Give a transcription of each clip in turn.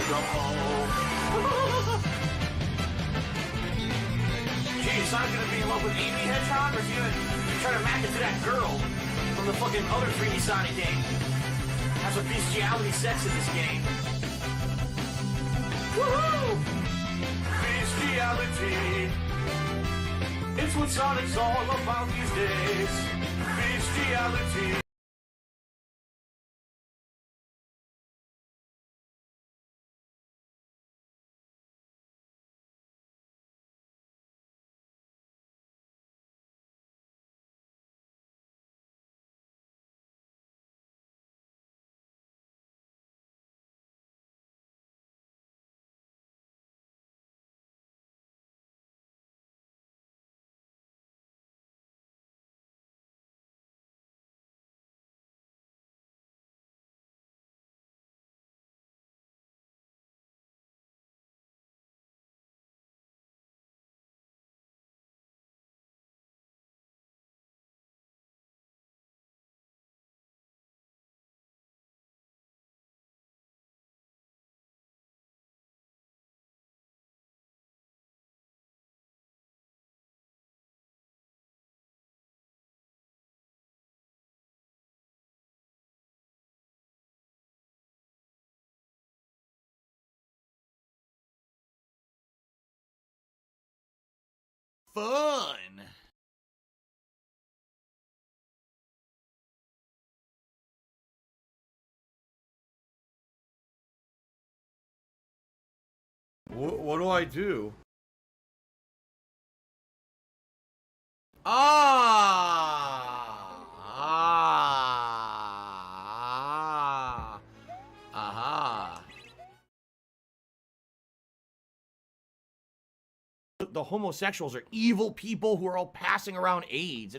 from home. Gee, is Sonic gonna be in love with Amy Hedgehog, or is he gonna try to match it to that girl from the fucking other 3D Sonic game? Have some bestiality sex in this game. Woohoo! Bestiality. It's what Sonic's all about these days. Bestiality. Fun. What do I do? Aha. The homosexuals are evil people who are all passing around AIDS.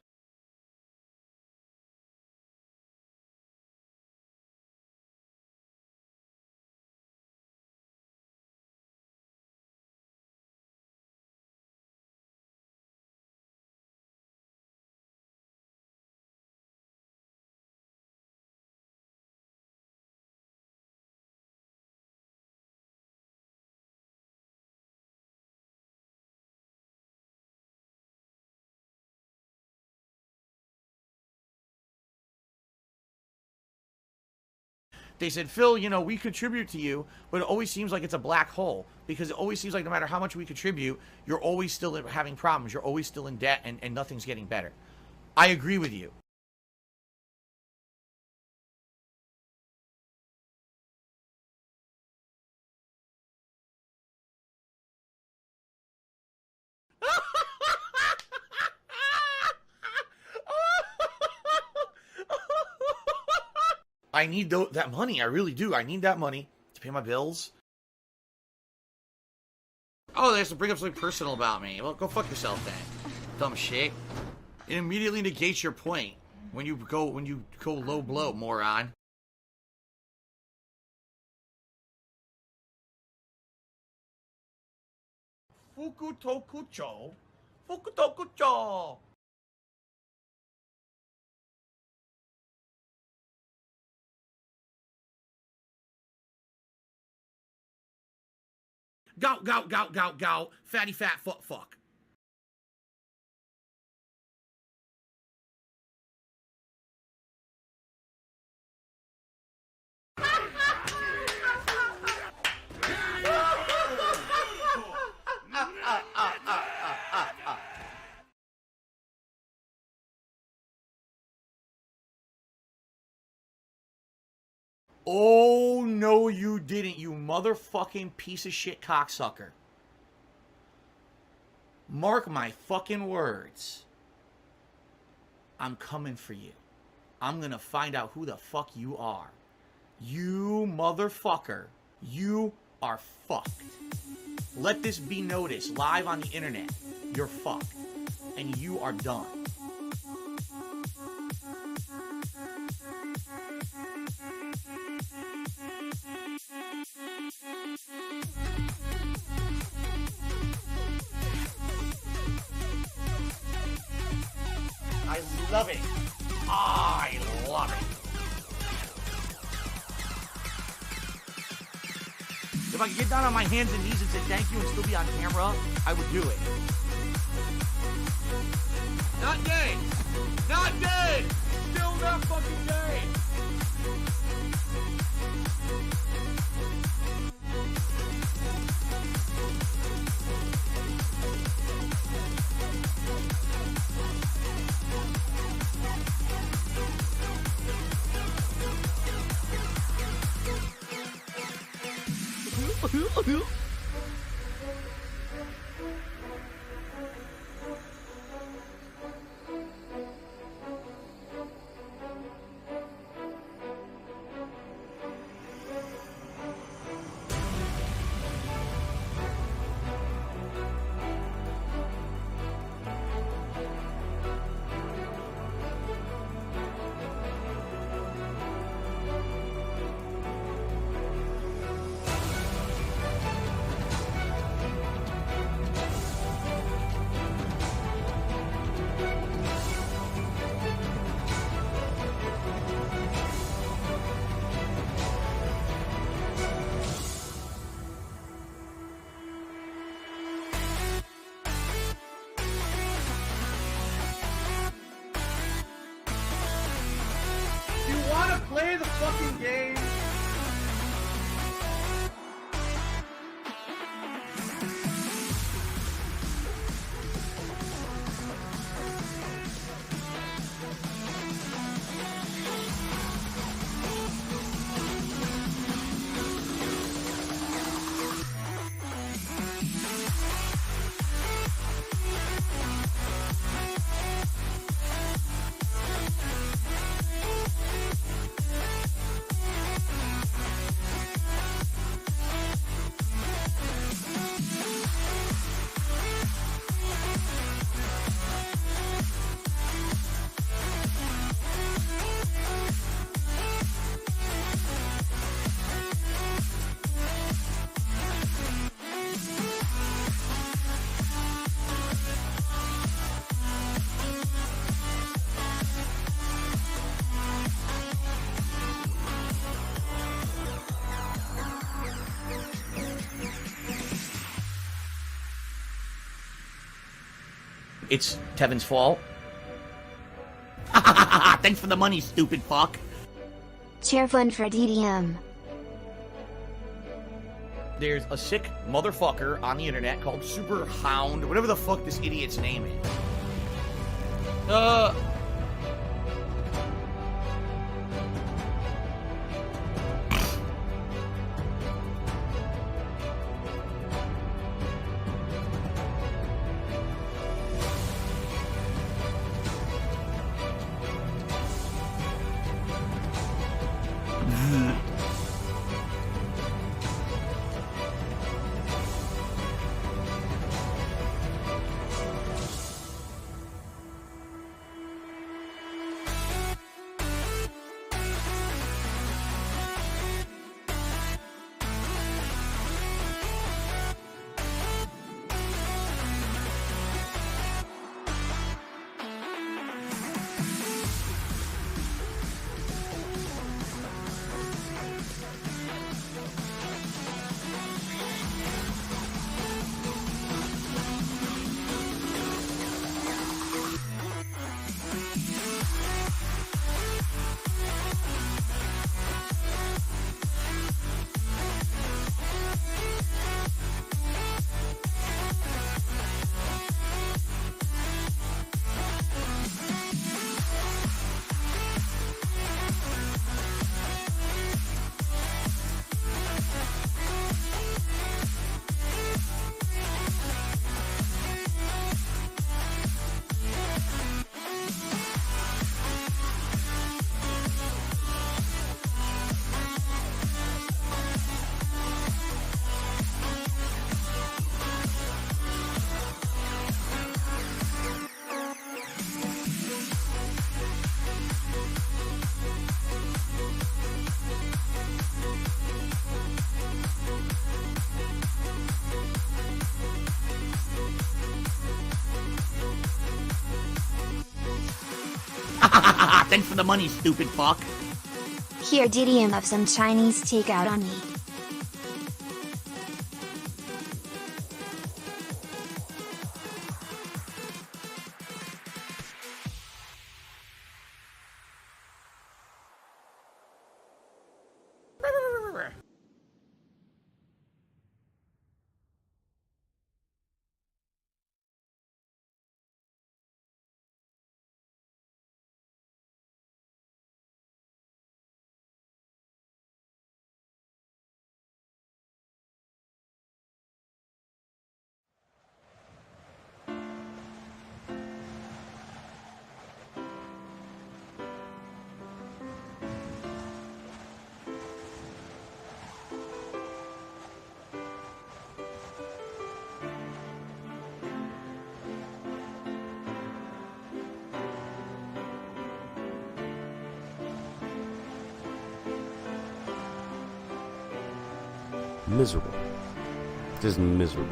They said, Phil, you know, we contribute to you, but it always seems like it's a black hole, because it always seems like no matter how much we contribute, you're always still having problems. You're always still in debt, and nothing's getting better. I agree with you. I need that money. I really do. I need that money to pay my bills. Oh, they have to bring up something personal about me. Well, go fuck yourself then. Dumb shit. It immediately negates your point when you go low blow, moron. Fukutokucho. Fukutokucho. Gout, gout, gout, gout, gout. Fatty, fat, fuck, fuck. Oh, no, you didn't, you motherfucking piece of shit cocksucker. Mark my fucking words. I'm coming for you. I'm gonna find out who the fuck you are. You motherfucker. You are fucked. Let this be noticed live on the internet. You're fucked. And you are done. I love it. I love it. If I could get down on my hands and knees and say thank you and still be on camera, I would do it. Not gay. Not gay. Still not fucking gay. Play the fucking game. It's Tevin's fault. Thanks for the money, stupid fuck. Chair fund for DDM. There's a sick motherfucker on the internet called Super Hound, whatever the fuck this idiot's name is. Thanks for the money, stupid fuck. Here, DDM, have some Chinese takeout on me. Miserable. Just miserable.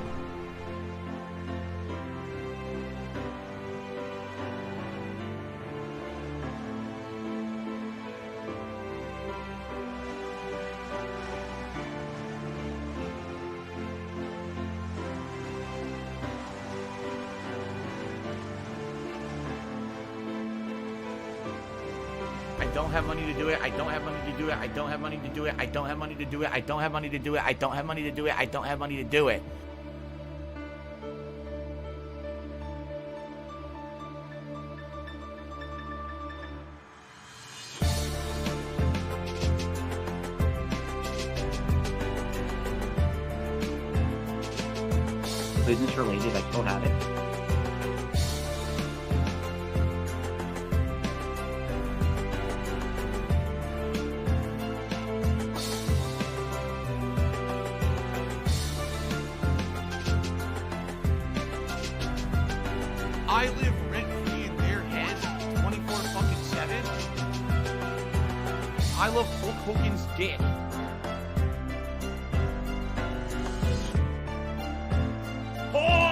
I don't have money to do it. I don't have money to do it. I don't have money to do it. I don't have money to do it. I don't have money to do it. I don't have money to do it. I don't have money to do it. Business related, I still have it. I live rent-free in their heads 24 fucking 7. I love Hulk Hogan's dick. Oh!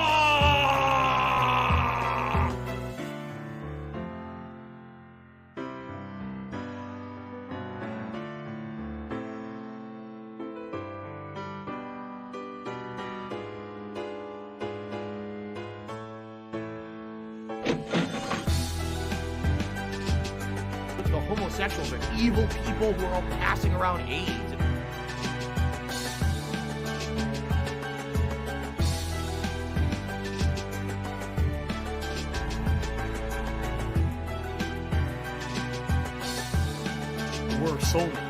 The homosexuals are evil people who are all passing around AIDS. We're soulmates.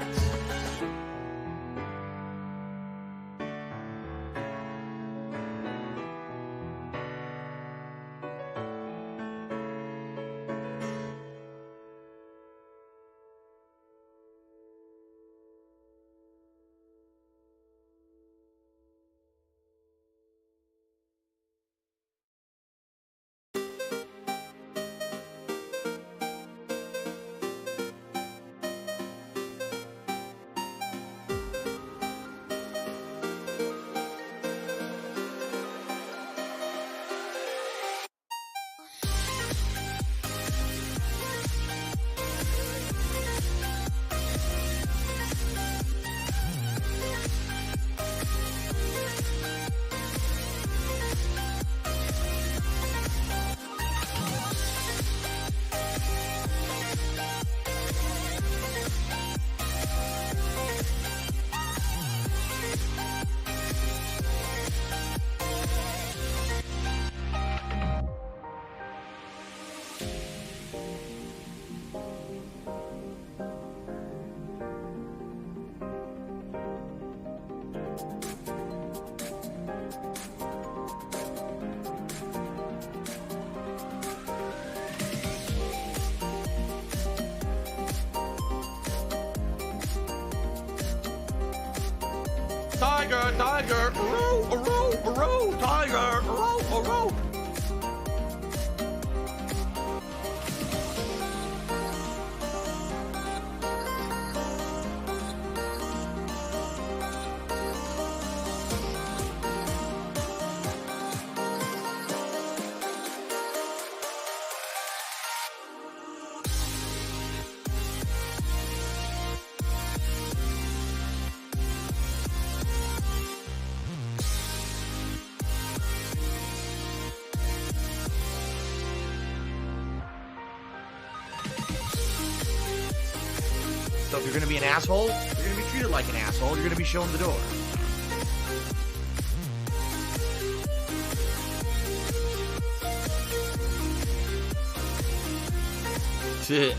Tiger, tiger, row, row, row, tiger, row, row. So if you're gonna be an asshole, you're gonna be treated like an asshole. You're gonna be shown the door. Shit.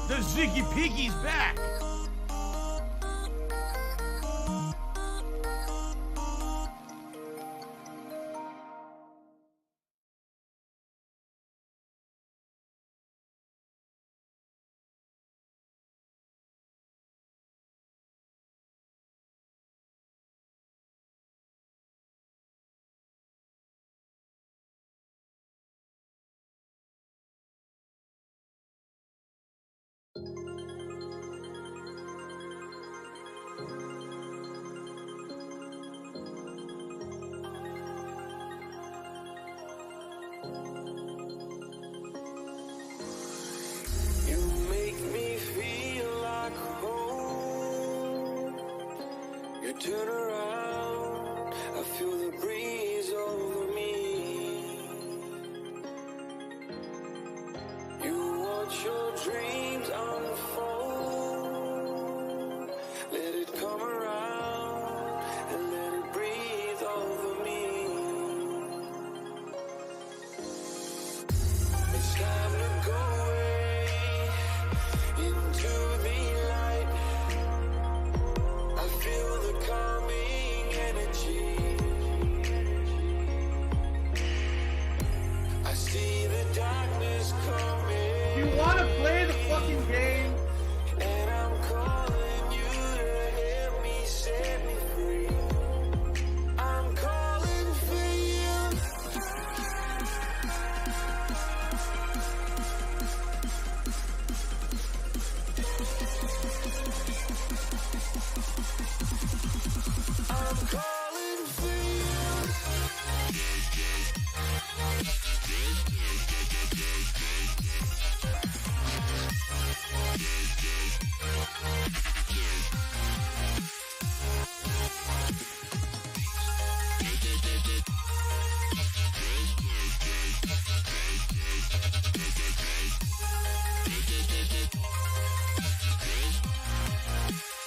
The Ziggy Piggy's back. You make me feel like home. You turn around, I feel the breeze over me. You watch your dreams unfold. Let it come around and let it breathe over me. It's time to go into the light. I feel the calming energy. I see the darkness coming. You want to play the fucking game? And I'm calling you to help me set me free. I'm calling for you. I'm calling for you.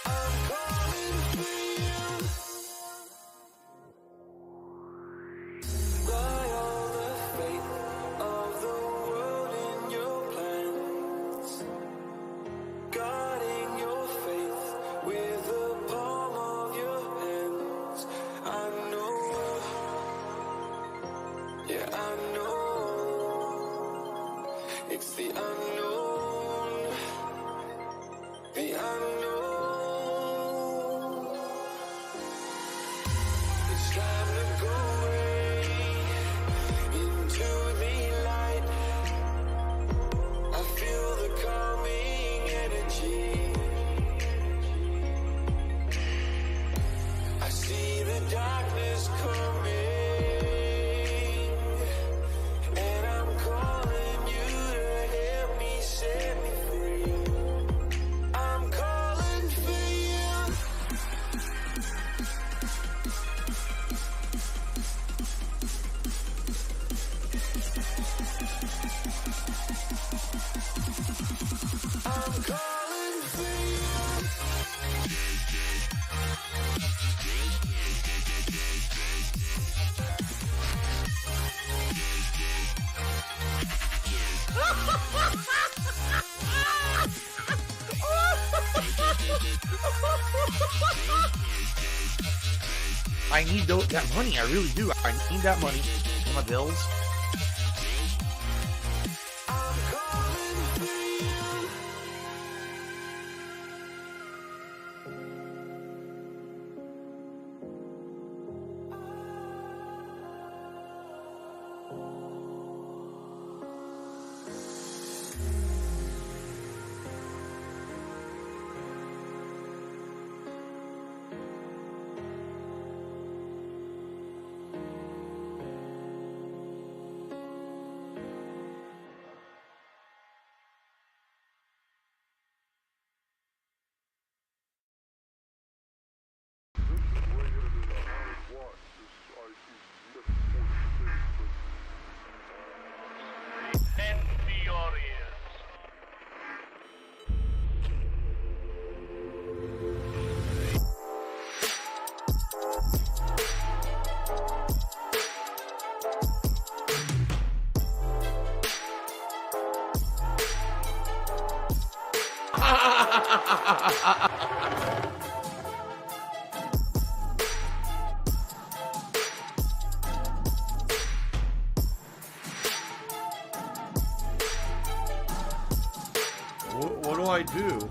I'm calling for you. By all the faith of the world in your plans, guarding your faith with the palm of your hands. I know, yeah, I know. It's the unknown, the unknown. It's time to go into the light. I feel the calming energy. I see the darkness coming, and I'm calling you to help me set me free. I'm calling for you. I'm calling for you. I need that money. I really do. I need that money for my bills. I'm calling for you. What do I do?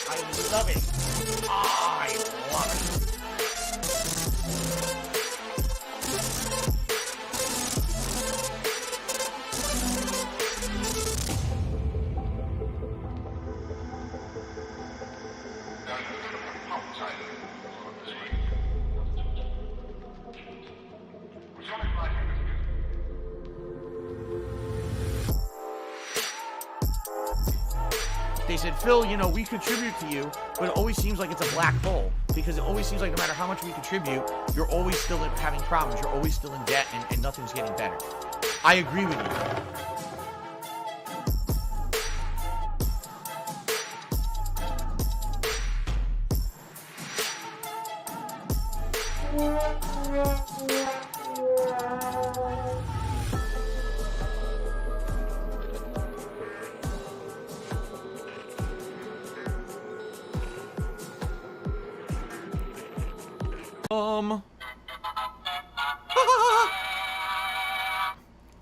I love it. I love it. They said, Phil, you know, we contribute to you, but it always seems like it's a black hole because it always seems like no matter how much we contribute, you're always still having problems. You're always still in debt and nothing's getting better. I agree with you.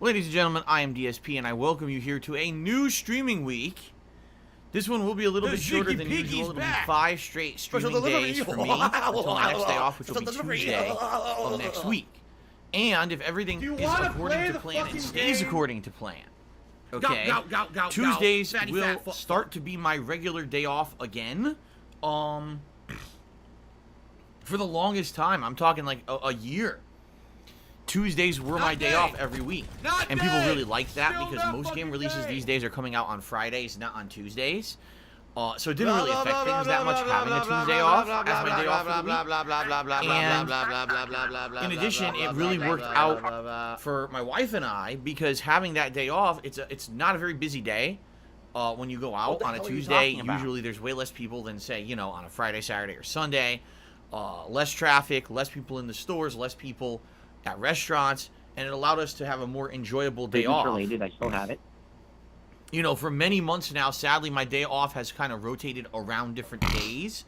Ladies and gentlemen, I am DSP, and I welcome you here to a new streaming week. This one will be a little bit shorter than usual. It'll be 5 straight streaming days for me until my next day off, which will be Tuesday of next week. And if everything is according to plan, it stays according to plan. Okay, Tuesdays will start to be my regular day off again. For the longest time, I'm talking like a year. Tuesdays were my day off every week. And people really like that because most game releases these days are coming out on Fridays, not on Tuesdays. So it didn't really affect things that much having a Tuesday off as my day off for the week. And in addition, it really worked out for my wife and I because having that day off, it's not a very busy day. When you go out on a Tuesday, usually there's way less people than, say, you know, on a Friday, Saturday, or Sunday. Less traffic, less people in the stores, less people at restaurants, and it allowed us to have a more enjoyable day off. Related, I still have it. You know, for many months now, sadly, my day off has kind of rotated around different days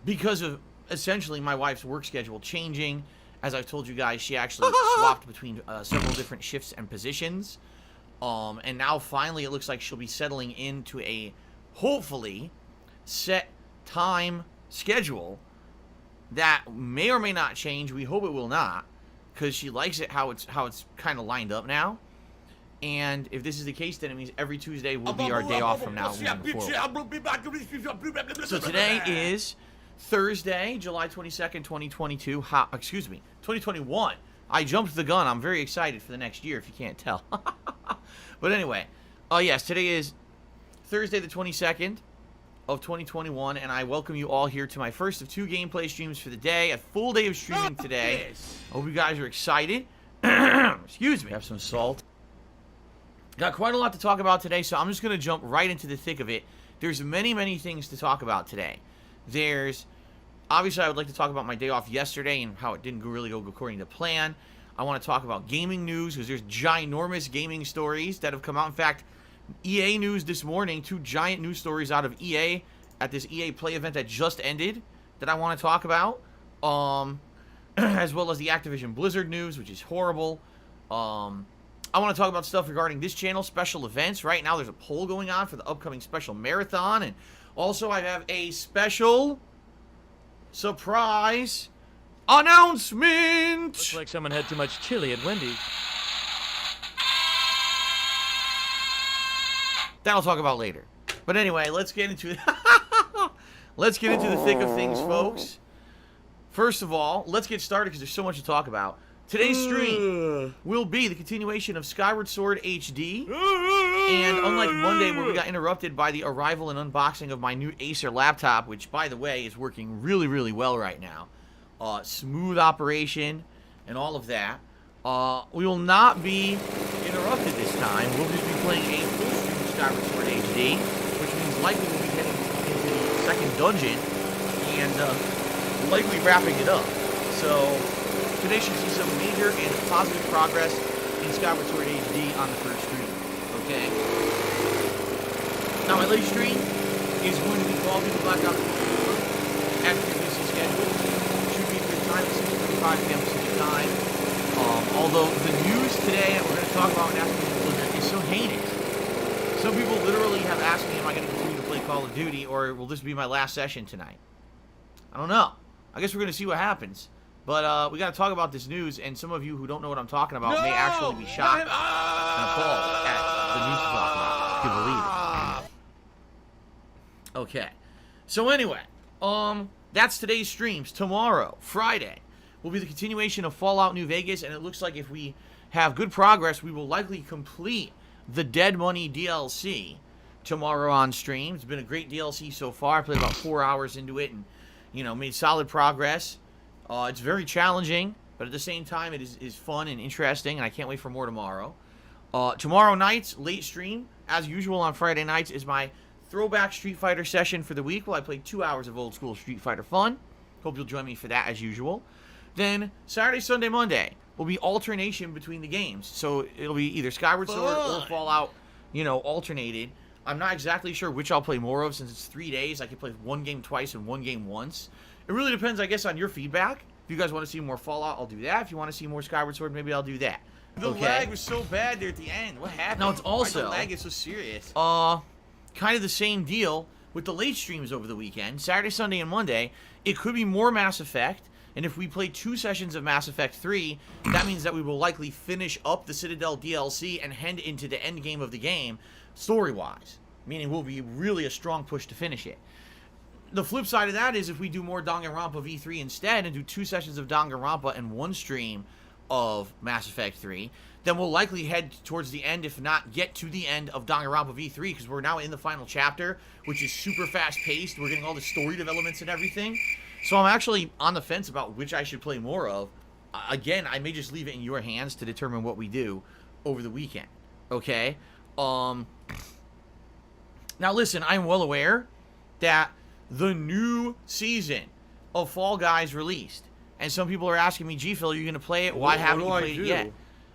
because of essentially my wife's work schedule changing. As I've told you guys, she actually swapped between several different shifts and positions. And now finally it looks like she'll be settling into a hopefully set time schedule that may or may not change. We hope it will not, because she likes it how it's kind of lined up now. And if this is the case, then it means every Tuesday will be our day off from now moving forward. So today is Thursday, July 22nd, 2022. 2021. I jumped the gun. I'm very excited for the next year, if you can't tell. But anyway, yes, today is Thursday the 22nd of 2021, and I welcome you all here to my first of 2 gameplay streams for the day. A full day of streaming today. I hope you guys are excited. Excuse me. Have some salt. Got quite a lot to talk about today, so I'm just going to jump right into the thick of it. There's many, many things to talk about today. Obviously, I would like to talk about my day off yesterday and how it didn't really go according to plan. I want to talk about gaming news, because there's ginormous gaming stories that have come out. In fact, EA news this morning, 2 giant news stories out of EA at this EA Play event that just ended that I want to talk about, as well as the Activision Blizzard news, which is horrible. I want to talk about stuff regarding this channel, special events. Right now, there's a poll going on for the upcoming special marathon, and also I have a special surprise announcement. Looks like someone had too much chili at Wendy's. That I'll talk about later. But anyway, let's get into the thick of things, folks. First of all, let's get started because there's so much to talk about. Today's stream will be the continuation of Skyward Sword HD. And unlike Monday, where we got interrupted by the arrival and unboxing of my new Acer laptop, which, by the way, is working really, really well right now. Smooth operation and all of that. We will not be interrupted this time. We'll just be playing a full stream of Skyward Sword HD, which means likely we'll be heading into the second dungeon and likely wrapping it up. So today should see some major and positive progress in Skyward Sword HD on the first stream. Okay. Now my late stream is going to be Call of Duty Black Ops 4 as previously scheduled. Should be good time at 6:35 p.m. Pacific time. Although the news today that we're going to talk about in Afternoon Blizzard is so heinous. Some people literally have asked me, am I going to continue to play Call of Duty, or will this be my last session tonight? I don't know. I guess we're going to see what happens. But we got to talk about this news, and some of you who don't know what I'm talking about may actually be shocked and appalled at the news to talk about. If you believe it. Okay. So anyway, that's today's streams. Tomorrow, Friday, will be the continuation of Fallout New Vegas, and it looks like if we have good progress, we will likely complete the Dead Money DLC tomorrow on stream. It's been a great DLC so far. I played about 4 hours into it and, you know, made solid progress. It's very challenging, but at the same time, it is fun and interesting, and I can't wait for more tomorrow. Tomorrow night's late stream, as usual on Friday nights, is my throwback Street Fighter session for the week, while I play 2 hours of old school Street Fighter fun. Hope you'll join me for that as usual. Then Saturday, Sunday, Monday will be alternation between the games. So it'll be either Skyward Sword or Fallout, you know, alternated. I'm not exactly sure which I'll play more of since it's 3 days. I can play one game twice and one game once. It really depends, I guess, on your feedback. If you guys want to see more Fallout, I'll do that. If you want to see more Skyward Sword, maybe I'll do that. The lag was so bad there at the end. What happened? Now, it's also... Why the lag is so serious? Kind of the same deal with the late streams over the weekend. Saturday, Sunday, and Monday, it could be more Mass Effect. And if we play 2 sessions of Mass Effect 3, that means that we will likely finish up the Citadel DLC and head into the end game of the game, story-wise. Meaning we'll be really a strong push to finish it. The flip side of that is if we do more Danganronpa V3 instead and do 2 sessions of Danganronpa and 1 stream of Mass Effect 3, then we'll likely head towards the end, if not get to the end of Danganronpa V3, because we're now in the final chapter, which is super fast-paced. We're getting all the story developments and everything. So I'm actually on the fence about which I should play more of. Again, I may just leave it in your hands to determine what we do over the weekend. Okay? Now listen, I'm well aware that the new season of Fall Guys released. And some people are asking me, gee, Phil, are you going to play it? Why haven't you played it yet?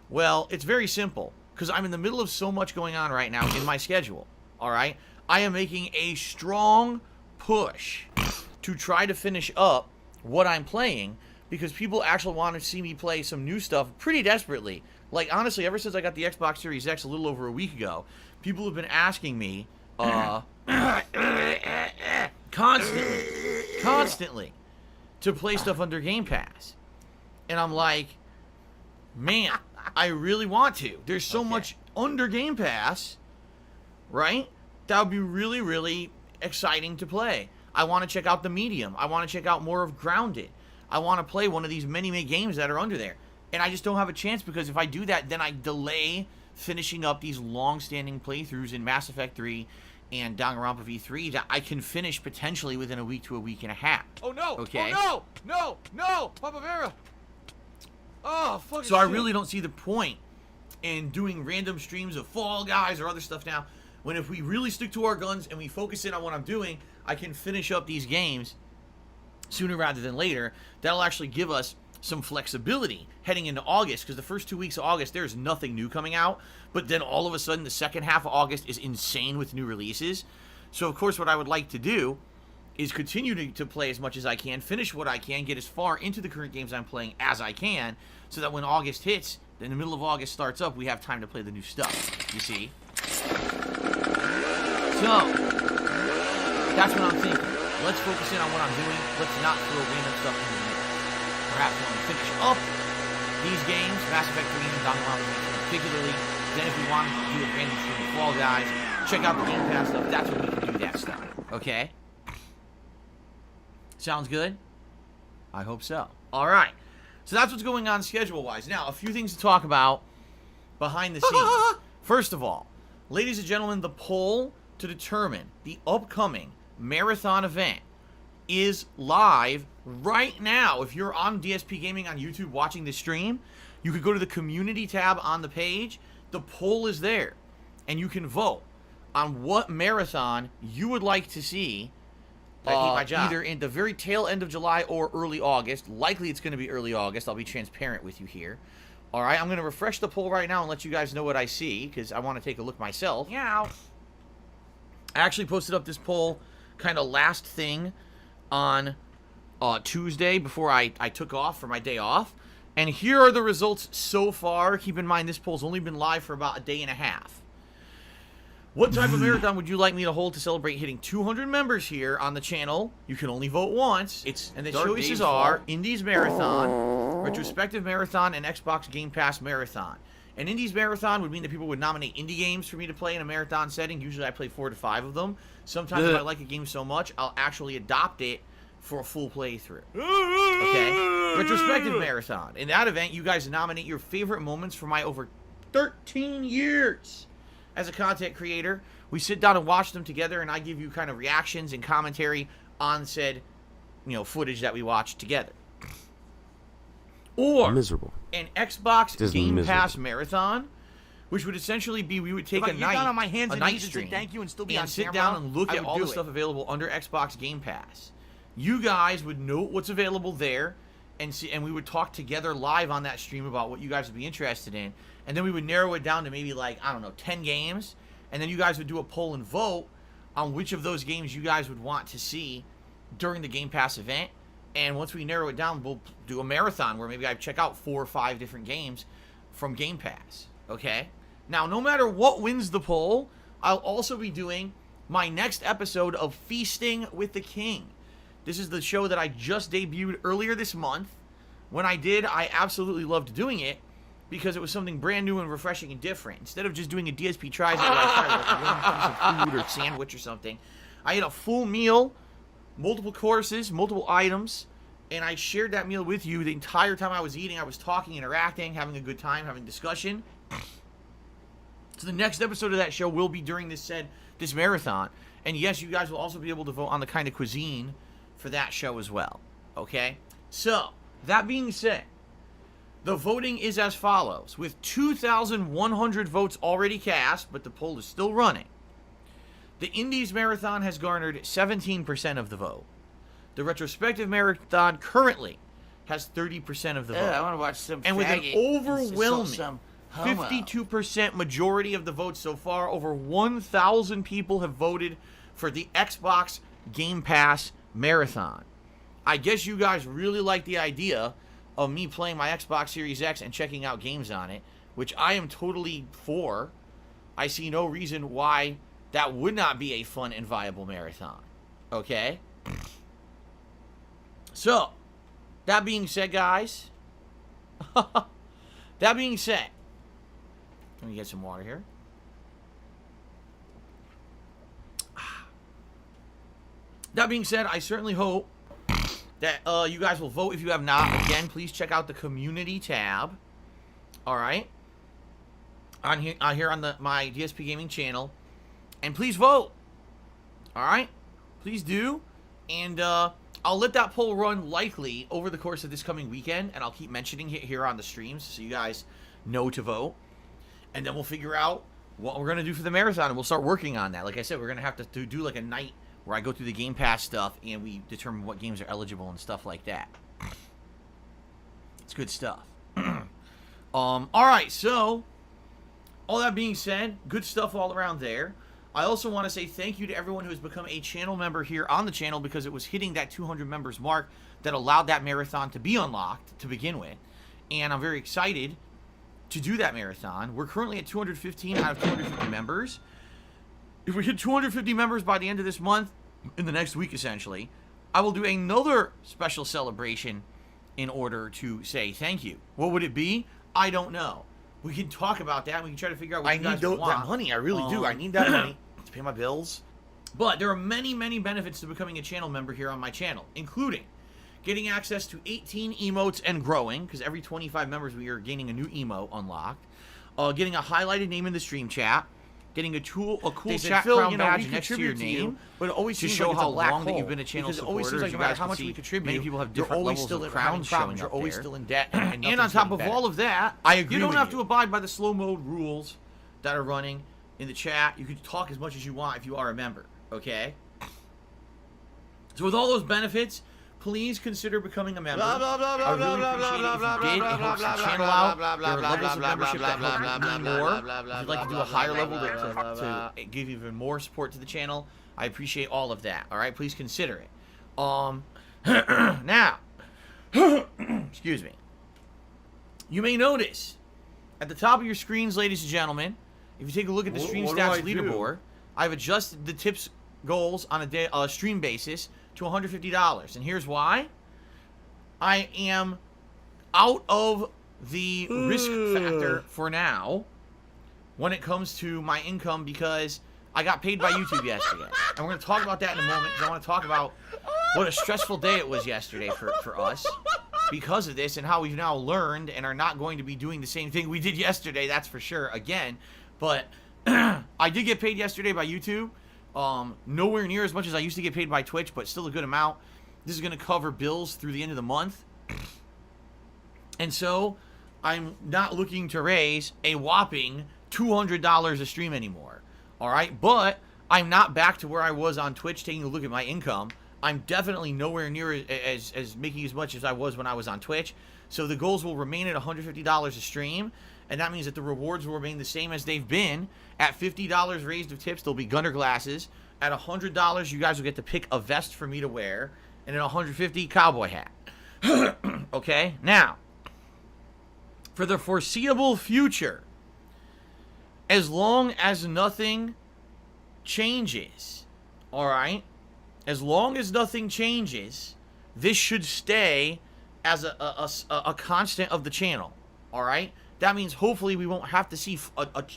Well, it's very simple. Because I'm in the middle of so much going on right now in my schedule. Alright? I am making a strong push to try to finish up what I'm playing. Because people actually want to see me play some new stuff pretty desperately. Like, honestly, ever since I got the Xbox Series X a little over a week ago, people have been asking me, constantly to play stuff under Game Pass. And I'm like, man, I really want to. There's so much under Game Pass, right? That would be really, really exciting to play. I want to check out The Medium. I want to check out more of Grounded. I want to play one of these many games that are under there. And I just don't have a chance, because if I do that, then I delay finishing up these long-standing playthroughs in Mass Effect 3 and Danganronpa V3 that I can finish potentially within a week to a week and a half. Oh no! Okay? Oh no! No! Papa Vera! Oh, fucking So I shit. really don't see the point in doing random streams of Fall Guys or other stuff now, when if we really stick to our guns and we focus in on what I'm doing, I can finish up these games sooner rather than later. That'll actually give us some flexibility heading into August, because the first 2 weeks of August, there's nothing new coming out, but then all of a sudden the second half of August is insane with new releases. So of course what I would like to do is continue to play as much as I can, finish what I can, get as far into the current games I'm playing as I can, so that when August hits, in the middle of August starts up, we have time to play the new stuff, you see? So, that's what I'm thinking. Let's focus in on what I'm doing. Let's not throw random stuff into the mix. Perhaps when we finish up these games, Mass Effect 3 and Danganronpa particularly, then if we want to do a random stream of Fall Guys, check out the Game Pass stuff, that's when we can do that stuff. Okay? Sounds good? I hope so. Alright. So that's what's going on schedule-wise. Now, a few things to talk about behind the scenes. First of all, ladies and gentlemen, the poll to determine the upcoming marathon event is live right now. If you're on DSP Gaming on YouTube watching this stream, you could go to the community tab on the page. The poll is there, and you can vote on what marathon you would like to see either in the very tail end of July or early August. Likely it's going to be early August. I'll be transparent with you here. All right, I'm going to refresh the poll right now and let you guys know what I see, because I want to take a look myself. Yeah. I actually posted up this poll kind of last thing on Tuesday before I took off for my day off. And here are the results so far. Keep in mind, this poll's only been live for about a day and a half. What type of marathon would you like me to hold to celebrate hitting 200 members here on the channel? You can only vote once. And the choices are Indies Marathon, Retrospective Marathon, and Xbox Game Pass Marathon. An Indies Marathon would mean that people would nominate indie games for me to play in a marathon setting. Usually I play 4 to 5 of them. Sometimes if I like a game so much, I'll actually adopt it for a full playthrough. Okay? Retrospective Marathon. In that event, you guys nominate your favorite moments from my over 13 years as a content creator. We sit down and watch them together, and I give you kind of reactions and commentary on said, footage that we watched together. Or Miserable. an Xbox Just Game miserable. Pass Marathon, which would essentially be we would take a night, on my hands a and night knees and stream, say thank you and still be on sit camera, down and look I at would all do the it. stuff available under Xbox Game Pass. You guys would note what's available there, and we would talk together live on that stream about what you guys would be interested in, and then we would narrow it down to maybe 10 games, and then you guys would do a poll and vote on which of those games you guys would want to see during the Game Pass event. And once we narrow it down, we'll do a marathon where maybe I check out 4 or 5 different games from Game Pass. Okay? Now, no matter what wins the poll, I'll also be doing my next episode of Feasting with the King. This is the show that I just debuted earlier this month. When I did, I absolutely loved doing it because it was something brand new and refreshing and different. Instead of just doing a DSP tries where I try one piece of food or sandwich or something, I had a full meal, multiple courses, multiple items, and I shared that meal with you the entire time I was eating. I was talking, interacting, having a good time, having discussion. So the next episode of that show will be during this marathon. And yes, you guys will also be able to vote on the kind of cuisine for that show as well. Okay? So, that being said, the voting is as follows. With 2,100 votes already cast, but the poll is still running, the Indies Marathon has garnered 17% of the vote. The Retrospective Marathon currently has 30% of the vote. I want to watch some And with an faggot. overwhelming Some homo. 52% majority of the votes so far, over 1,000 people have voted for the Xbox Game Pass Marathon. I guess you guys really like the idea of me playing my Xbox Series X and checking out games on it, which I am totally for. I see no reason why that would not be a fun and viable marathon. Okay? So, that being said, guys, that being said, let me get some water here. That being said, I certainly hope that you guys will vote if you have not. Again, please check out the community tab. All right, on here on my DSP Gaming channel, and please vote. All right, please do, and I'll let that poll run likely over the course of this coming weekend, and I'll keep mentioning it here on the streams so you guys know to vote, and then we'll figure out what we're gonna do for the marathon, and we'll start working on that. Like I said, we're gonna have to do like a night where I go through the Game Pass stuff and we determine what games are eligible and stuff like that. It's good stuff. Alright, so all that being said, good stuff all around there. I also want to say thank you to everyone who has become a channel member here on the channel, because it was hitting that 200 members mark that allowed that marathon to be unlocked to begin with. And I'm very excited to do that marathon. We're currently at 215 out of 250 members. If we hit 250 members by the end of this month, in the next week essentially, I will do another special celebration in order to say thank you. What would it be? I don't know. We can talk about that. We can try to figure out what you guys want. that money. I really do. I need that money to pay my bills. But there are many, many benefits to becoming a channel member here on my channel, including getting access to 18 emotes and growing, because every 25 members we are gaining a new emote unlocked, getting a highlighted name in the stream chat, getting a cool chat crown badge next to your name, but it always to seems show like it's how a black long that hole, you've been a channel because it always supporter. seems like As no you matter guys how can much see, we contribute, many people have you're different always levels still of in crowns showing You're up always there. still in debt, And on nothing's top getting of better. all of that, I agree you don't with have you. to abide by the slow mode rules that are running in the chat. You can talk as much as you want if you are a member, okay? So with all those benefits, please consider becoming a member. I really appreciate it if you did. It helps the channel out. There are levels of membership that help me more. If you'd like to do a higher level to give even more support to the channel, I appreciate all of that. All right, please consider it. Now, excuse me. You may notice at the top of your screens, ladies and gentlemen, if you take a look at the stream stats leaderboard, I've adjusted the tips goals on a stream basis to $150. And here's why. I am out of the risk factor for now when it comes to my income, because I got paid by YouTube yesterday. And we're going to talk about that in a moment, because I want to talk about what a stressful day it was yesterday for us because of this, and how we've now learned and are not going to be doing the same thing we did yesterday, that's for sure, again. But I did get paid yesterday by YouTube. Nowhere near as much as I used to get paid by Twitch, but still a good amount. This is going to cover bills through the end of the month. And so I'm not looking to raise a whopping $200 a stream anymore. All right, but I'm not back to where I was on Twitch taking a look at my income. I'm definitely nowhere near as making as much as I was when I was on Twitch. So the goals will remain at $150 a stream, and that means that the rewards will remain the same as they've been. At $50 raised of tips, there'll be gunner glasses. At $100, you guys will get to pick a vest for me to wear, and at $150, cowboy hat. Okay, now, for the foreseeable future, as long as nothing changes, all right? As long as nothing changes, this should stay as a constant of the channel, all right? That means hopefully we won't have to see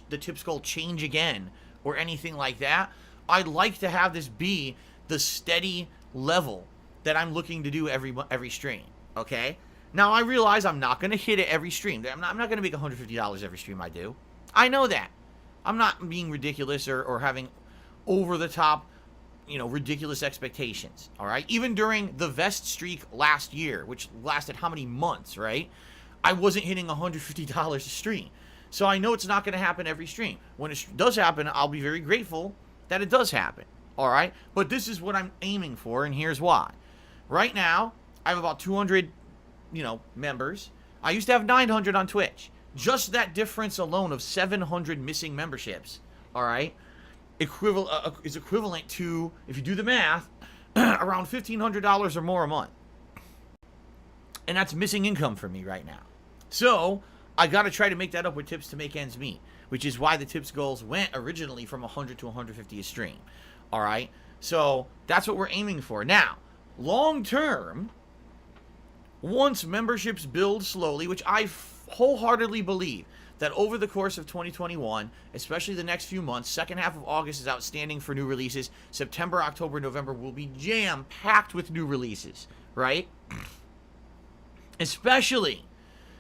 the tip skull change again or anything like that. I'd like to have this be the steady level that I'm looking to do every stream, okay? Now, I realize I'm not going to hit it every stream. I'm not going to make $150 every stream I do. I know that. I'm not being ridiculous or having over-the-top, ridiculous expectations, all right? Even during the vest streak last year, which lasted how many months, right? I wasn't hitting $150 a stream. So I know it's not going to happen every stream. When it does happen, I'll be very grateful that it does happen, all right? But this is what I'm aiming for, and here's why. Right now, I have about 200, members. I used to have 900 on Twitch. Just that difference alone of 700 missing memberships, all right, is equivalent to, if you do the math, around $1,500 or more a month. And that's missing income for me right now. So I got to try to make that up with tips to make ends meet, which is why the tips goals went originally from 100 to 150 a stream. All right. So that's what we're aiming for. Now, long term, once memberships build slowly, which I wholeheartedly believe that over the course of 2021, especially the next few months, second half of August is outstanding for new releases. September, October, November will be jam-packed with new releases, right? Especially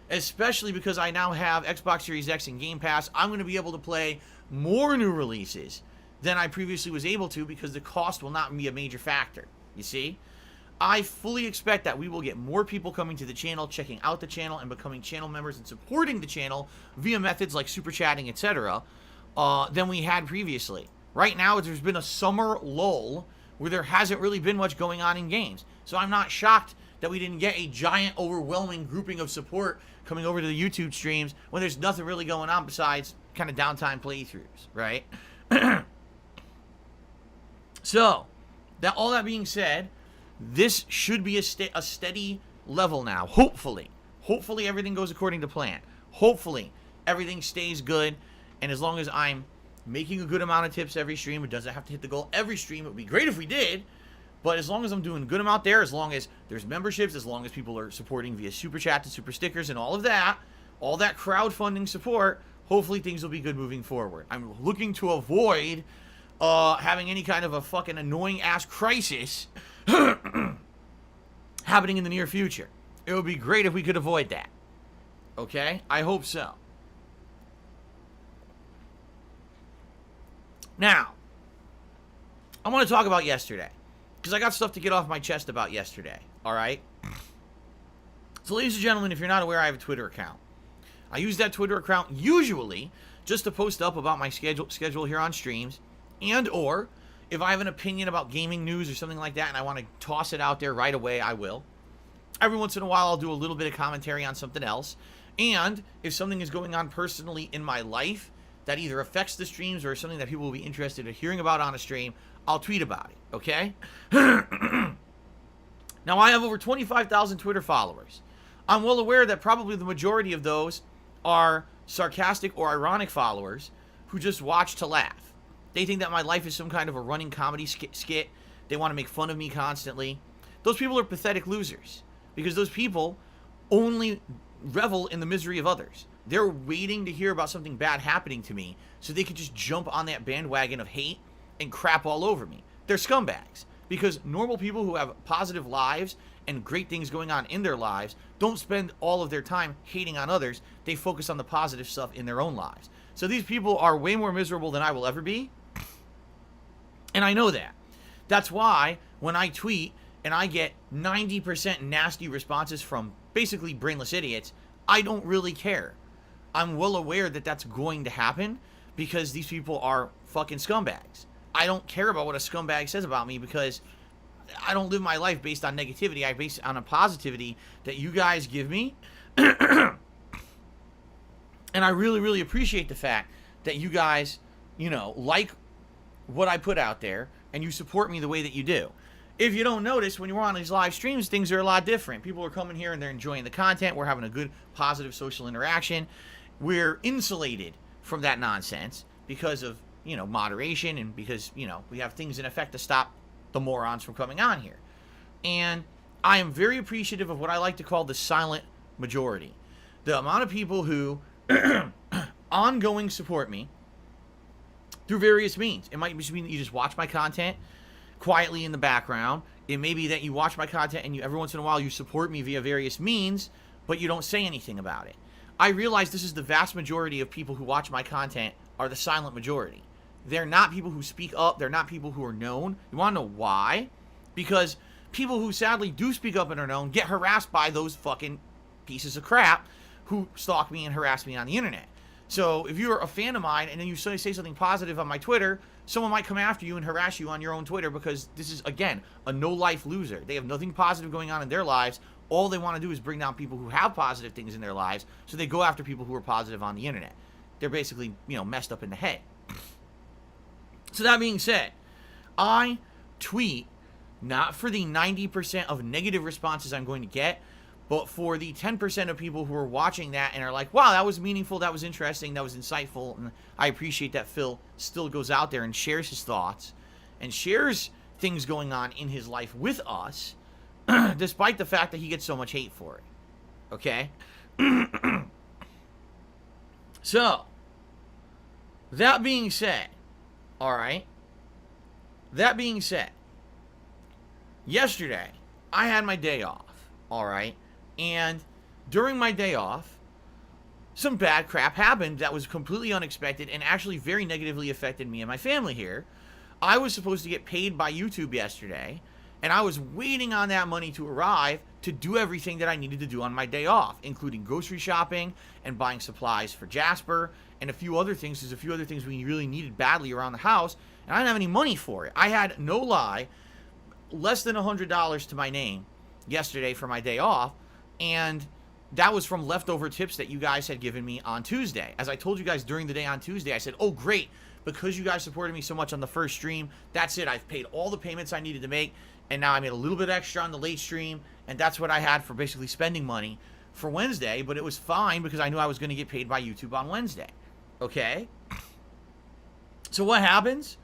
because I now have Xbox Series X and Game Pass, I'm going to be able to play more new releases than I previously was able to, because the cost will not be a major factor, you see? I fully expect that we will get more people coming to the channel, checking out the channel, and becoming channel members and supporting the channel via methods like super chatting, etc., than we had previously. Right now, there's been a summer lull where there hasn't really been much going on in games. So I'm not shocked that we didn't get a giant, overwhelming grouping of support coming over to the YouTube streams when there's nothing really going on besides kind of downtime playthroughs, right? So, all that being said, this should be a steady level now, hopefully. Hopefully everything goes according to plan. Hopefully everything stays good, and as long as I'm making a good amount of tips every stream, it doesn't have to hit the goal every stream. It would be great if we did, but as long as I'm doing a good amount there, as long as there's memberships, as long as people are supporting via super chat and super stickers and all that crowdfunding support, hopefully things will be good moving forward. I'm looking to avoid having any kind of a fucking annoying ass crisis happen happening in the near future. It would be great if we could avoid that. Okay? I hope so. Now, I want to talk about yesterday, because I got stuff to get off my chest about yesterday, all right? So, ladies and gentlemen, if you're not aware, I have a Twitter account. I use that Twitter account usually just to post up about my schedule here on streams, and or if I have an opinion about gaming news or something like that and I want to toss it out there right away, I will. Every once in a while, I'll do a little bit of commentary on something else. And if something is going on personally in my life that either affects the streams or is something that people will be interested in hearing about on a stream, I'll tweet about it, okay? Now, I have over 25,000 Twitter followers. I'm well aware that probably the majority of those are sarcastic or ironic followers who just watch to laugh. They think that my life is some kind of a running comedy skit. They want to make fun of me constantly. Those people are pathetic losers because those people only revel in the misery of others. They're waiting to hear about something bad happening to me so they can just jump on that bandwagon of hate and crap all over me. They're scumbags because normal people who have positive lives and great things going on in their lives don't spend all of their time hating on others. They focus on the positive stuff in their own lives. So these people are way more miserable than I will ever be. And I know that. That's why when I tweet and I get 90% nasty responses from basically brainless idiots, I don't really care. I'm well aware that that's going to happen because these people are fucking scumbags. I don't care about what a scumbag says about me because I don't live my life based on negativity. I base it on a positivity that you guys give me. And I really, really appreciate the fact that you guys, you know, like what I put out there and you support me the way that you do. If you don't notice, when you're on these live streams, things are a lot different. People are coming here and they're enjoying the content. We're having a good, positive social interaction. We're insulated from that nonsense because of, you know, moderation and because, you know, we have things in effect to stop the morons from coming on here. And I am very appreciative of what I like to call the silent majority. The amount of people who ongoing support me through various means. It might just mean that you just watch my content quietly in the background. It may be that you watch my content and you every once in a while you support me via various means, but you don't say anything about it. I realize this is the vast majority of people who watch my content are the silent majority. They're not people who speak up. They're not people who are known. You want to know why? Because people who sadly do speak up and are known get harassed by those fucking pieces of crap who stalk me and harass me on the internet. So if you're a fan of mine and then you say something positive on my Twitter, someone might come after you and harass you on your own Twitter because this is, again, a no-life loser. They have nothing positive going on in their lives. All they want to do is bring down people who have positive things in their lives, so they go after people who are positive on the internet. They're basically, you know, messed up in the head. So that being said, I tweet not for the 90% of negative responses I'm going to get, but for the 10% of people who are watching that and are like, wow, that was meaningful, that was interesting, that was insightful, and I appreciate that Phil still goes out there and shares his thoughts and shares things going on in his life with us, despite the fact that he gets so much hate for it. Okay? So, that being said, alright? That being said, yesterday, I had my day off, alright? And during my day off, some bad crap happened that was completely unexpected and actually very negatively affected me and my family here. I was supposed to get paid by YouTube yesterday, and I was waiting on that money to arrive to do everything that I needed to do on my day off, including grocery shopping and buying supplies for Jasper and a few other things. There's a few other things we really needed badly around the house, and I didn't have any money for it. I had, no lie, less than $100 to my name yesterday for my day off, and that was from leftover tips that you guys had given me on Tuesday. As I told you guys during the day on Tuesday, I said, oh, great, because you guys supported me so much on the first stream, that's it. I've paid all the payments I needed to make, and now I made a little bit extra on the late stream, and that's what I had for basically spending money for Wednesday, but it was fine because I knew I was going to get paid by YouTube on Wednesday. Okay? So what happens?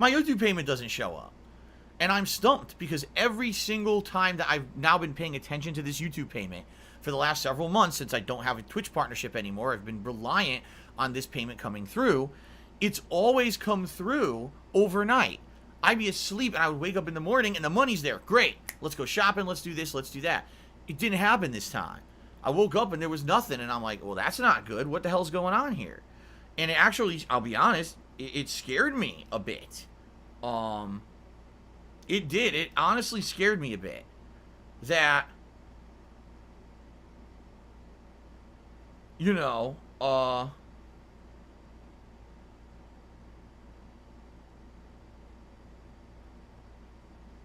My YouTube payment doesn't show up. And I'm stumped because every single time that I've now been paying attention to this YouTube payment for the last several months, since I don't have a Twitch partnership anymore, I've been reliant on this payment coming through. It's always come through overnight. I'd be asleep and I would wake up in the morning and the money's there. Great. let's go shopping, let's do this, let's do that. It didn't happen this time. I woke up and there was nothing, and I'm like, well, that's not good. What the hell's going on here? And it actually, I'll be honest, it scared me a bit. It did. It honestly scared me a bit. That, you know, oh.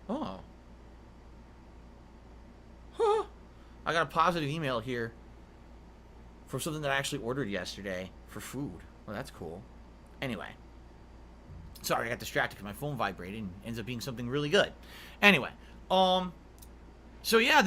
Huh. I got a positive email here for something that I actually ordered yesterday for food. Well, that's cool. Anyway. Sorry, I got distracted because my phone vibrated and ends up being something really good. Anyway. So yeah,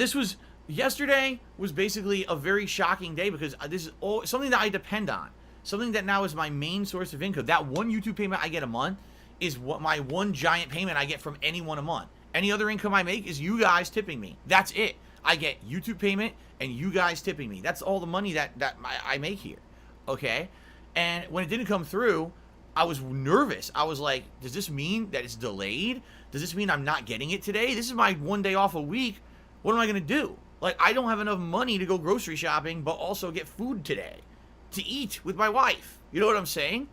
yesterday was basically a very shocking day because this is something that I depend on. Something that now is my main source of income. That one YouTube payment I get a month is what my one giant payment I get from anyone a month. Any other income I make is you guys tipping me. That's it. I get YouTube payment and you guys tipping me. That's all the money that I make here. Okay? And when it didn't come through, I was nervous. I was like, does this mean that it's delayed? Does this mean I'm not getting it today? This is my one day off a week. What am I going to do? Like, I don't have enough money to go grocery shopping, but also get food today to eat with my wife. You know what I'm saying?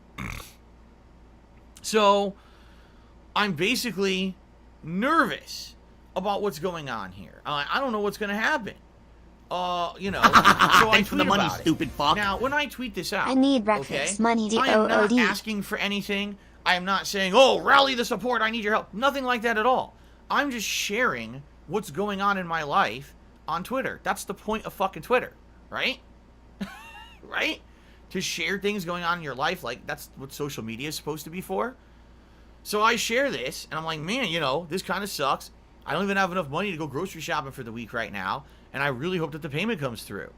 So, I'm basically nervous about what's going on here. I don't know what's going to happen. You know, so I tweet about it. Stupid fuck. Now, when I tweet this out, I need breakfast. okay, Money, I am not DOOD. asking for anything. I am not saying, oh, rally the support, I need your help. Nothing like that at all. I'm just sharing what's going on in my life on Twitter. That's the point of fucking Twitter, right? Right? To share things going on in your life, like, that's what social media is supposed to be for. So I share this, and I'm like, man, you know, this kind of sucks. I don't even have enough money to go grocery shopping for the week right now, and I really hope that the payment comes through.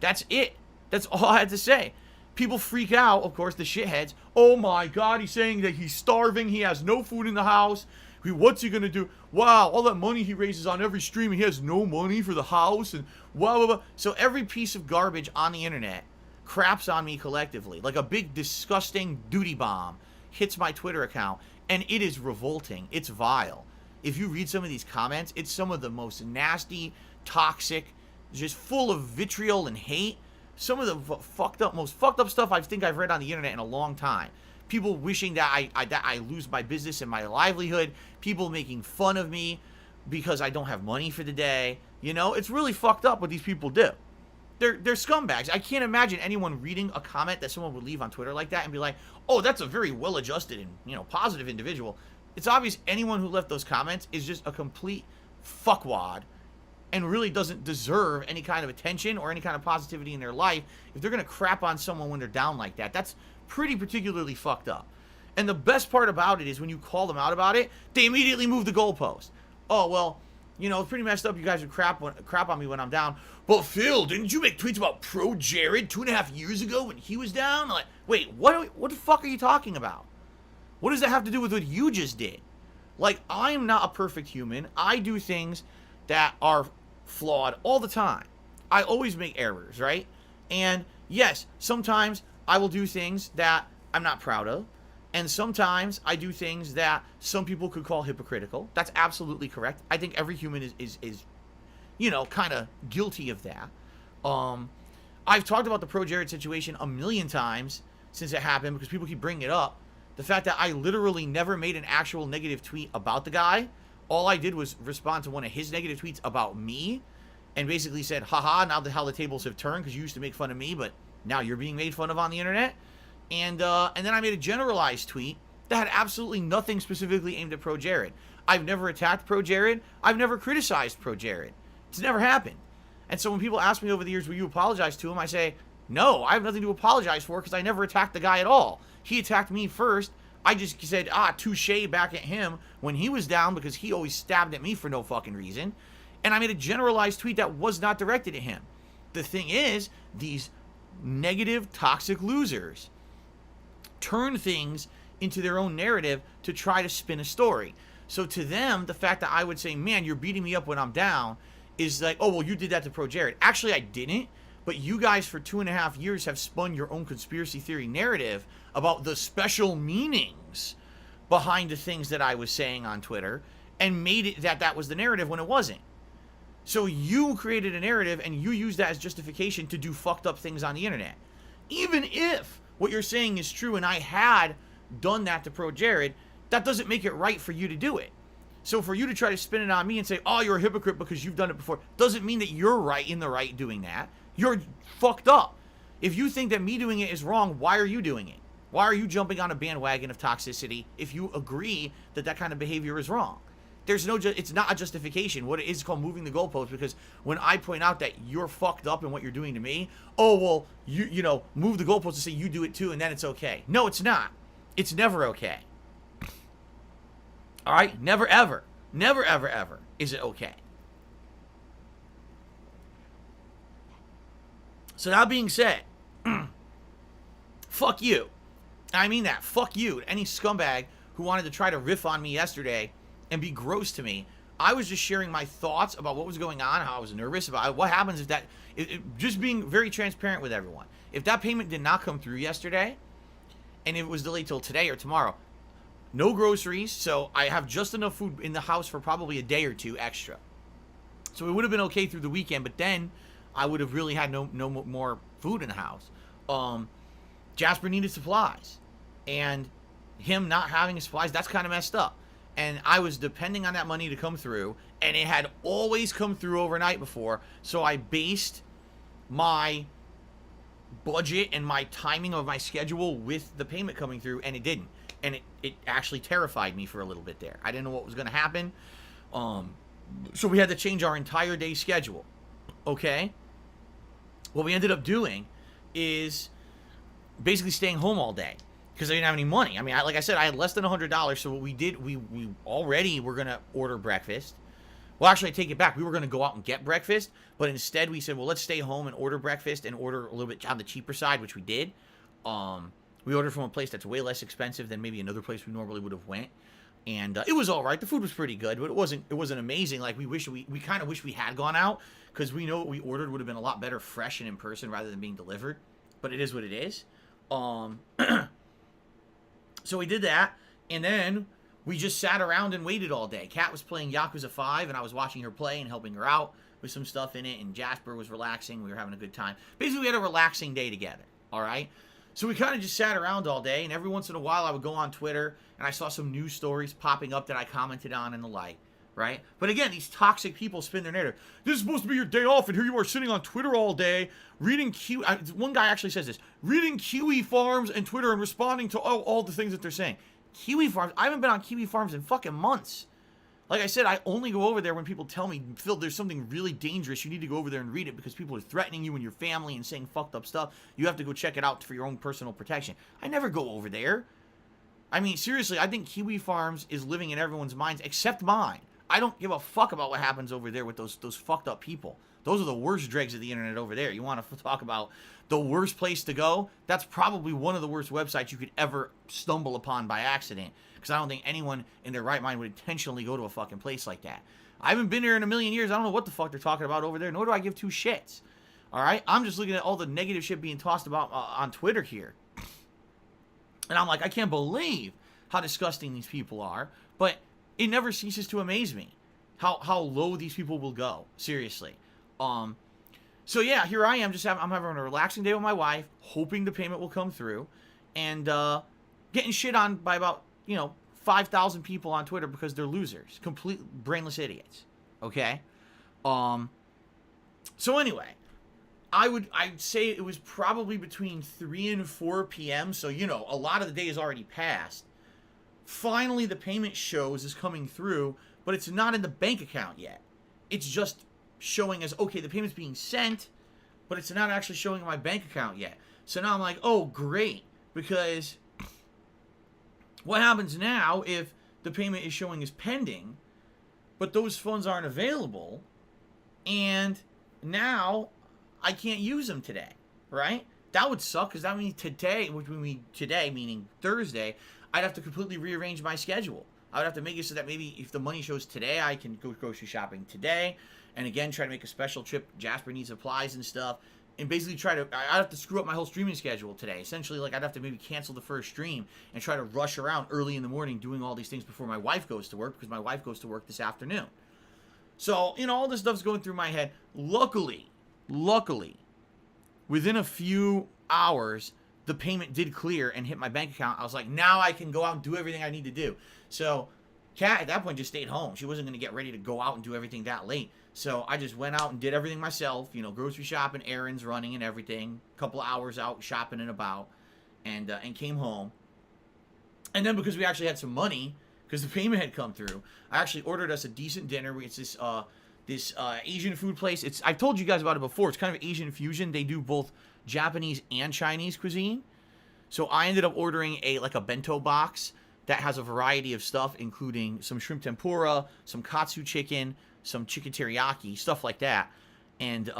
That's it. That's all I had to say. People freak out, of course, the shitheads. Oh my God, he's saying that he's starving, he has no food in the house. What's he gonna do? Wow, all that money he raises on every stream, he has no money for the house, and blah, blah, blah. So every piece of garbage on the internet craps on me collectively. Like a big, disgusting duty bomb hits my Twitter account, and it is revolting. It's vile. If you read some of these comments, it's some of the most nasty, toxic, just full of vitriol and hate. Some of the most fucked up stuff I think I've read on the internet in a long time. People wishing that I lose my business and my livelihood. People making fun of me because I don't have money for the day. You know, it's really fucked up what these people do. They're scumbags. I can't imagine anyone reading a comment that someone would leave on Twitter like that and be like, oh, that's a very well-adjusted and, you know, positive individual. It's obvious anyone who left those comments is just a complete fuckwad and really doesn't deserve any kind of attention or any kind of positivity in their life if they're going to crap on someone when they're down like that. That's pretty particularly fucked up. And the best part about it is when you call them out about it, they immediately move the goalpost. Oh, well, you know, it's pretty messed up. You guys would crap on me when I'm down. But Phil, didn't you make tweets about Pro Jared 2.5 years ago when he was down? I'm like, wait, what the fuck are you talking about? What does that have to do with what you just did? Like, I'm not a perfect human. I do things that are flawed all the time. I always make errors, right? And yes, sometimes I will do things that I'm not proud of. And sometimes I do things that some people could call hypocritical. That's absolutely correct. I think every human is you know, kind of guilty of that. I've talked about the Pro Jared situation a million times since it happened because people keep bringing it up. The fact that I literally never made an actual negative tweet about the guy. All I did was respond to one of his negative tweets about me and basically said, haha, now how the tables have turned because you used to make fun of me, but now you're being made fun of on the internet. And then I made a generalized tweet that had absolutely nothing specifically aimed at Pro Jared. I've never attacked Pro Jared. I've never criticized Pro Jared. It's never happened. And so when people ask me over the years, will you apologize to him? I say, no, I have nothing to apologize for because I never attacked the guy at all. He attacked me first. I just said, touche back at him when he was down because he always stabbed at me for no fucking reason. And I made a generalized tweet that was not directed at him. The thing is, these negative, toxic losers turn things into their own narrative to try to spin a story. So to them, the fact that I would say, man, you're beating me up when I'm down is like, oh, well, you did that to Pro Jared. Actually, I didn't. But you guys for 2.5 years have spun your own conspiracy theory narrative about the special meanings behind the things that I was saying on Twitter. and made it that was the narrative when it wasn't. So you created a narrative and you used that as justification to do fucked up things on the internet. Even if what you're saying is true and I had done that to Pro Jared, that doesn't make it right for you to do it. So for you to try to spin it on me and say, oh, you're a hypocrite because you've done it before, doesn't mean that you're right in the right doing that. You're fucked up. If you think that me doing it is wrong, why are you doing it? Why are you jumping on a bandwagon of toxicity if you agree that that kind of behavior is wrong? There's no, it's not a justification. What it is called moving the goalpost, because when I point out that you're fucked up in what you're doing to me, oh, well, you know, move the goalpost to say you do it too and then it's okay. No, it's not. It's never okay. All right? Never, ever. Never, ever, ever is it okay. So that being said, fuck you. I mean that. Fuck you. Any scumbag who wanted to try to riff on me yesterday and be gross to me. I was just sharing my thoughts about what was going on, how I was nervous about it. What happens if that... just being very transparent with everyone. If that payment did not come through yesterday, and it was delayed till today or tomorrow, no groceries, so I have just enough food in the house for probably a day or two extra. So it would have been okay through the weekend, but then I would have really had no more food in the house. Jasper needed supplies, and him not having supplies, that's kind of messed up. And I was depending on that money to come through, and it had always come through overnight before, so I based my budget and my timing of my schedule with the payment coming through, and it didn't. And it actually terrified me for a little bit there. I didn't know what was going to happen. So we had to change our entire day schedule. Okay? What we ended up doing is basically staying home all day because I didn't have any money. I mean, like I said, I had less than $100. So what we did, we already were going to order breakfast. Well, actually, I take it back. We were going to go out and get breakfast, but instead we said, well, let's stay home and order breakfast and order a little bit on the cheaper side, which we did. We ordered from a place that's way less expensive than maybe another place we normally would have went, and it was all right. The food was pretty good, but it wasn't amazing. Like we kind of wish we had gone out because we know what we ordered would have been a lot better fresh and in person rather than being delivered. But it is what it is. So we did that, and then we just sat around and waited all day. Kat was playing Yakuza 5, and I was watching her play and helping her out with some stuff in it, and Jasper was relaxing. We were having a good time. Basically, we had a relaxing day together, all right? So we kind of just sat around all day, and every once in a while I would go on Twitter, and I saw some news stories popping up that I commented on and the like, right? But again, these toxic people spin their narrative. This is supposed to be your day off, and here you are sitting on Twitter all day, reading one guy actually says this, reading Kiwi Farms and Twitter and responding to all the things that they're saying. Kiwi Farms? I haven't been on Kiwi Farms in fucking months. Like I said, I only go over there when people tell me, Phil, there's something really dangerous. You need to go over there and read it because people are threatening you and your family and saying fucked up stuff. You have to go check it out for your own personal protection. I never go over there. I mean, seriously, I think Kiwi Farms is living in everyone's minds except mine. I don't give a fuck about what happens over there with those fucked up people. Those are the worst dregs of the internet over there. You want to talk about the worst place to go? That's probably one of the worst websites you could ever stumble upon by accident. Because I don't think anyone in their right mind would intentionally go to a fucking place like that. I haven't been there in a million years. I don't know what the fuck they're talking about over there, nor do I give two shits. All right? I'm just looking at all the negative shit being tossed about on Twitter here. And I'm like, I can't believe how disgusting these people are. But it never ceases to amaze me how low these people will go. Seriously. So yeah, here I am. I'm having a relaxing day with my wife, hoping the payment will come through, and getting shit on by about 5,000 people on Twitter because they're losers, complete brainless idiots. Okay. So anyway, I'd say it was probably between 3 and 4 p.m. So a lot of the day has already passed. Finally, the payment shows is coming through, but it's not in the bank account yet. It's just showing as, okay, the payment's being sent, but it's not actually showing in my bank account yet. So now I'm like, oh, great, because what happens now if the payment is showing as pending, but those funds aren't available, and now I can't use them today, right? That would suck, because that means today, which would mean today, meaning Thursday, I'd have to completely rearrange my schedule. I would have to make it so that maybe if the money shows today, I can go grocery shopping today. And again, try to make a special trip. Jasper needs supplies and stuff. and basically I'd have to screw up my whole streaming schedule today. Essentially, like, I'd have to maybe cancel the first stream and try to rush around early in the morning doing all these things before my wife goes to work, because my wife goes to work this afternoon. So, you know, all this stuff's going through my head. Luckily, within a few hours, the payment did clear and hit my bank account. I was like, now I can go out and do everything I need to do. So Kat, at that point, just stayed home. She wasn't going to get ready to go out and do everything that late. So I just went out and did everything myself, you know, grocery shopping, errands, running, and everything. A couple of hours out shopping and about, and came home. And then because we actually had some money, because the payment had come through, I actually ordered us a decent dinner. It's this Asian food place. I've told you guys about it before. It's kind of Asian fusion. They do both Japanese and Chinese cuisine. So I ended up ordering a bento box that has a variety of stuff, including some shrimp tempura, some katsu chicken, some chicken teriyaki, stuff like that. And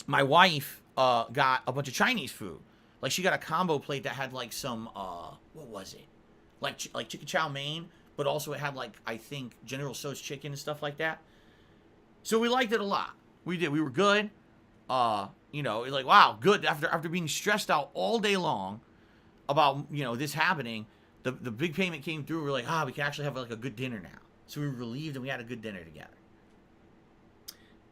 my wife got a bunch of Chinese food. Like, she got a combo plate that had like some what was it? Like chicken chow mein, but also it had, like, I think General Tso's chicken and stuff like that. So we liked it a lot. We did. We were good. You know, like, wow, good. After being stressed out all day long about, you know, this happening, the big payment came through. We're like, we can actually have like a good dinner now. So we were relieved and we had a good dinner together.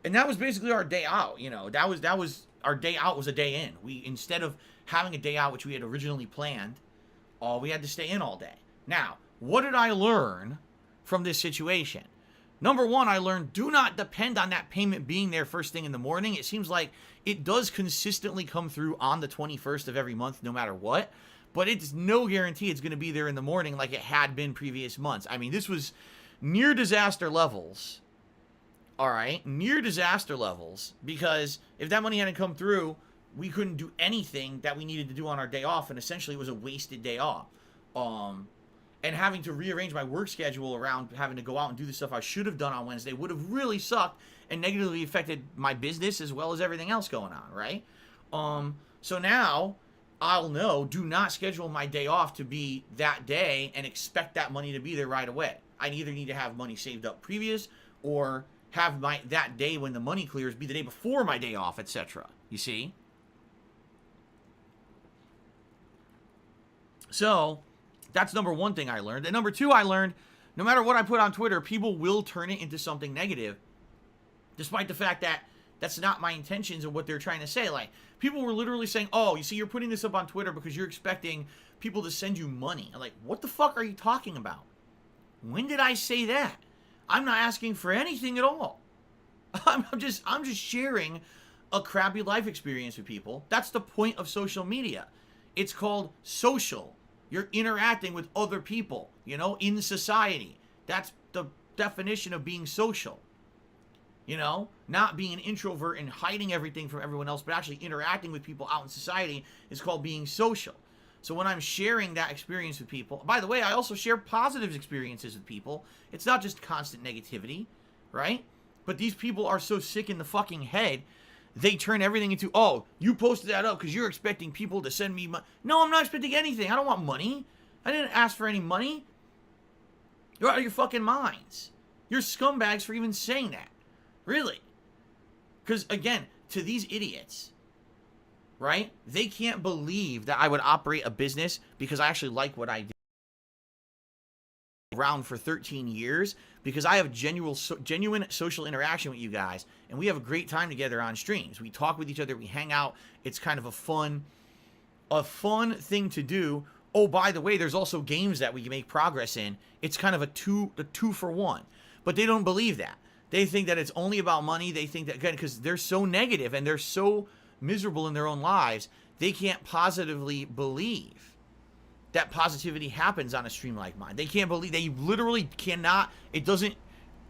And that was basically our day out. You know, that was our day out was a day in. We, instead of having a day out, which we had originally planned, we had to stay in all day. Now, what did I learn from this situation? Number one, I learned, do not depend on that payment being there first thing in the morning. It seems like it does consistently come through on the 21st of every month, no matter what. But it's no guarantee it's going to be there in the morning like it had been previous months. I mean, this was near disaster levels. All right, near disaster levels, because if that money hadn't come through, we couldn't do anything that we needed to do on our day off, and essentially it was a wasted day off. And having to rearrange my work schedule around having to go out and do the stuff I should have done on Wednesday would have really sucked and negatively affected my business as well as everything else going on, right? So now I'll know, do not schedule my day off to be that day and expect that money to be there right away. I either need to have money saved up previous, or have that day when the money clears be the day before my day off, etc. You see? So that's number one thing I learned. And number two, I learned, no matter what I put on Twitter, people will turn it into something negative, despite the fact that that's not my intentions of what they're trying to say. Like, people were literally saying, oh, you see, you're putting this up on Twitter because you're expecting people to send you money. I'm like, what the fuck are you talking about? When did I say that? I'm not asking for anything at all. I'm just sharing a crappy life experience with people. That's the point of social media. It's called social. You're interacting with other people, you know, in society. That's the definition of being social. You know, not being an introvert and hiding everything from everyone else, but actually interacting with people out in society is called being social. So when I'm sharing that experience with people, by the way, I also share positive experiences with people. It's not just constant negativity, right? But these people are so sick in the fucking head, they turn everything into, oh, you posted that up because you're expecting people to send me money. No, I'm not expecting anything. I don't want money. I didn't ask for any money. You're out of your fucking minds. You're scumbags for even saying that. Really. Because, again, to these idiots, right? They can't believe that I would operate a business because I actually like what I do. Around for 13 years because I have genuine social interaction with you guys, and we have a great time together on streams. We talk with each other, we hang out. It's kind of a fun thing to do. Oh, by the way, there's also games that we can make progress in. It's kind of a two for one. But they don't believe that. They think that it's only about money. They think that, again, because they're so negative and they're so miserable in their own lives, they can't positively believe that positivity happens on a stream like mine. They can't believe, they literally cannot, it doesn't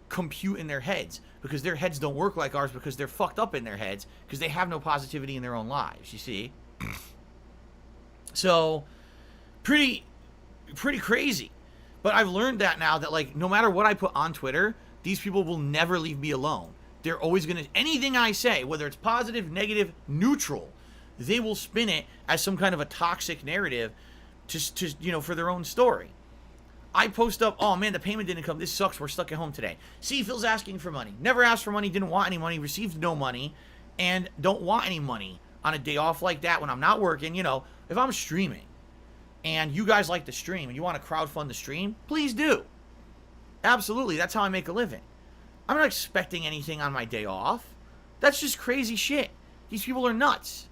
compute in their heads because their heads don't work like ours because they're fucked up in their heads because they have no positivity in their own lives, you see? So, pretty crazy. But I've learned that now that, like, no matter what I put on Twitter, these people will never leave me alone. They're always going to, anything I say, whether it's positive, negative, neutral, they will spin it as some kind of a toxic narrative to you know, for their own story. I post up, oh man, the payment didn't come. This sucks. We're stuck at home today. See, Phil's asking for money. Never asked for money. Didn't want any money. Received no money. and don't want any money on a day off like that when I'm not working. You know, if I'm streaming and you guys like to stream and you want to crowdfund the stream, please do. Absolutely. That's how I make a living. I'm not expecting anything on my day off. That's just crazy shit. These people are nuts.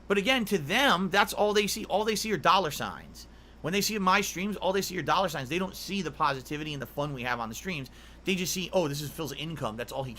But again, to them, that's all they see. All they see are dollar signs. When they see my streams, all they see are dollar signs. They don't see the positivity and the fun we have on the streams. They just see, oh, this is Phil's income. That's all he cares